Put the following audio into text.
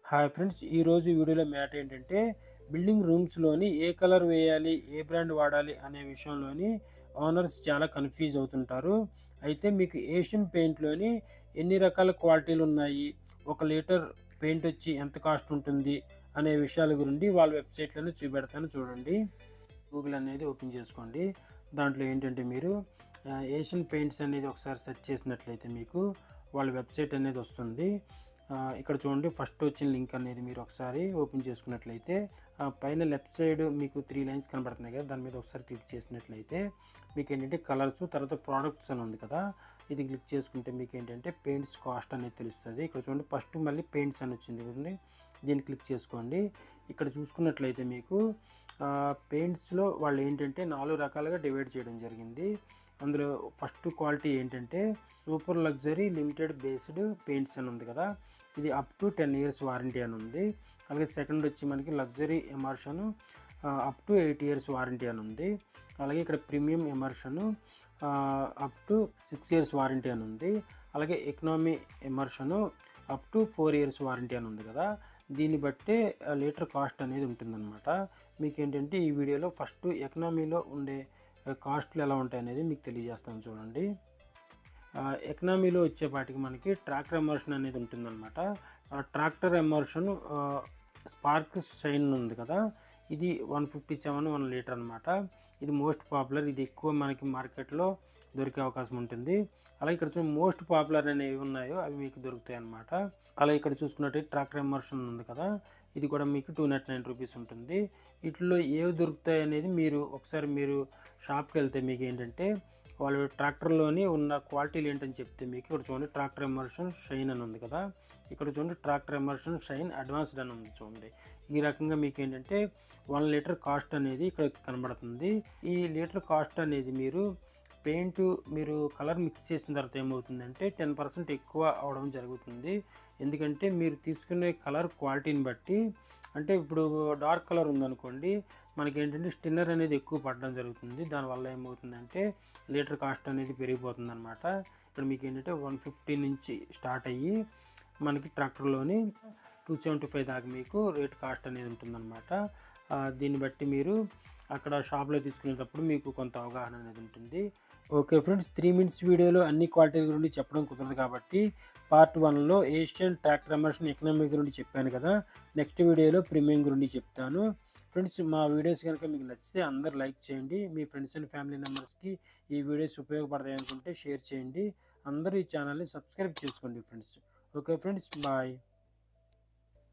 Hi friends, ఈరోజు వీడియోలో matter ఏంటంటే బిల్డింగ్ రూమ్స్లోని ఏ కలర్ వేయాలి, ఏ బ్రాండ్ వాడాలి అనే విషయంలోని ఓనర్స్ చాలా కన్ఫ్యూజ్ అవుతుంటారు. అయితే మీకు ఏషియన్ పెయింట్లోని ఎన్ని రకాల క్వాలిటీలు ఉన్నాయి, 1 లీటర్ పెయింట్ వచ్చి ఎంత కాస్ట్ ఉంటుంది అనే విషయాల గురించి వాళ్ళ వెబ్సైట్లోనే చూపెడతాను చూడండి. గూగుల్ అనేది ఓపెన్ చేసుకోండి. దాంట్లో ఏంటంటే మీరు ఏషియన్ పెయింట్స్ అనేది ఒకసారి సెర్చ్ చేసినట్లయితే మీకు వాళ్ళ వెబ్సైట్ అనేది వస్తుంది. ఇక్కడ చూడండి, ఫస్ట్ వచ్చిన లింక్ అనేది మీరు ఒకసారి ఓపెన్ చేసుకున్నట్లయితే పైన లెఫ్ట్ సైడ్ మీకు 3 లైన్స్ కనబడుతున్నాయి కదా, దాని మీద ఒకసారి క్లిక్ చేసినట్లయితే మీకు ఏంటంటే కలర్స్, తర్వాత ప్రోడక్ట్స్ అని ఉంది కదా, ఇది క్లిక్ చేసుకుంటే మీకు ఏంటంటే పెయింట్స్ కాస్ట్ అనేది తెలుస్తుంది. ఇక్కడ చూడండి, ఫస్ట్ మళ్ళీ పెయింట్స్ అని వచ్చింది కదండి, దీన్ని క్లిక్ చేసుకోండి. ఇక్కడ చూసుకున్నట్లయితే మీకు పెయింట్స్లో వాళ్ళు ఏంటంటే 4 రకాలుగా డివైడ్ చేయడం జరిగింది. అందులో ఫస్ట్ క్వాలిటీ ఏంటంటే super luxury limited based paints అని ఉంది కదా, ఇది అప్ టు 10 years వారంటీ అని ఉంది. అలాగే సెకండ్ వచ్చి మనకి luxury ఎమర్షన్ up to 8 years warranty అని ఉంది. అలాగే ఇక్కడ premium ఎమర్షన్ up to 6 years warranty అని ఉంది. అలాగే economy ఎమర్షన్ up to 4 years warranty అని ఉంది కదా, దీన్ని బట్టే లీటర్ కాస్ట్ అనేది ఉంటుందన్నమాట. మీకు ఏంటంటే ఈ వీడియోలో ఫస్ట్ ఎకనామీలో ఉండే కాస్ట్లు ఎలా ఉంటాయి అనేది మీకు తెలియజేస్తాను చూడండి. ఎకనామీలో వచ్చేపాటికి మనకి ట్రాక్టర్ ఎమర్షన్ అనేది ఉంటుందన్నమాట. ట్రాక్టర్ ఎమర్షన్ స్పార్క్ షైన్ ఉంది కదా, ఇది 157 1 లీటర్ అనమాట. ఇది మోస్ట్ పాపులర్, ఇది ఎక్కువ మనకి మార్కెట్లో దొరికే అవకాశం ఉంటుంది. అలాగే ఇక్కడ చూడండి, మోస్ట్ పాపులర్ అనేవి ఉన్నాయో అవి మీకు దొరుకుతాయి అన్నమాట. అలాగే ఇక్కడ చూసుకున్నట్టయితే ట్రాక్టర్ ఎమర్షన్ ఉంది కదా, ఇది కూడా మీకు 209 రూపీస్ ఉంటుంది. వీటిలో ఏవి దొరుకుతాయి అనేది మీరు ఒకసారి షాప్కి వెళ్తే మీకు ఏంటంటే వాళ్ళు ట్రాక్టర్లోని ఉన్న క్వాలిటీలు ఏంటని చెప్తే మీకు ఇక్కడ చూడండి, ట్రాక్టర్ ఎమర్షన్ షైన్ అని ఉంది కదా, ఇక్కడ చూడండి ట్రాక్టర్ ఎమర్షన్ షైన్ అడ్వాన్స్డ్ అని ఉంది చూడండి. ఈ రకంగా మీకు ఏంటంటే 1 లీటర్ కాస్ట్ అనేది ఇక్కడ కనబడుతుంది. ఈ లీటర్ కాస్ట్ అనేది మీరు కలర్ మిక్స్ చేసిన తర్వాత ఏమవుతుందంటే 10% ఎక్కువ అవడం జరుగుతుంది. ఎందుకంటే మీరు తీసుకునే కలర్ క్వాలిటీని బట్టి, అంటే ఇప్పుడు డార్క్ కలర్ ఉందనుకోండి, మనకి ఏంటంటే స్టిన్నర్ అనేది ఎక్కువ పడడం జరుగుతుంది. దానివల్ల ఏమవుతుందంటే లీటర్ కాస్ట్ అనేది పెరిగిపోతుంది అనమాట. ఇక్కడ మీకు ఏంటంటే 150 నుంచి స్టార్ట్ అయ్యి మనకి ట్రాక్టర్లోని 275 దాకా మీకు రేట్ కాస్ట్ అనేది ఉంటుందన్నమాట. దీన్ని బట్టి మీరు అక్కడ షాప్లో తీసుకునేటప్పుడు మీకు కొంత అవగాహన అనేది ఉంటుంది. ఓకే ఫ్రెండ్స్, 3 minutes వీడియోలో అన్ని క్వాలిటీల గురించి చెప్పడం కుదరదు కాబట్టి పార్ట్ 1లో ఏషియన్ ట్రాక్టర్ ఎమర్షన్ ఎకనామీ గురించి చెప్పాను కదా, నెక్స్ట్ వీడియోలో ప్రీమియం గురించి చెప్తాను. ఫ్రెండ్స్, మా వీడియోస్ కనుక మీకు నచ్చితే అందరూ లైక్ చేయండి. మీ ఫ్రెండ్స్ అండ్ ఫ్యామిలీ మెంబర్స్కి ఈ వీడియోస్ ఉపయోగపడతాయి అనుకుంటే షేర్ చేయండి. అందరూ ఈ ఛానల్ని సబ్స్క్రైబ్ చేసుకోండి ఫ్రెండ్స్. Okay friends, bye.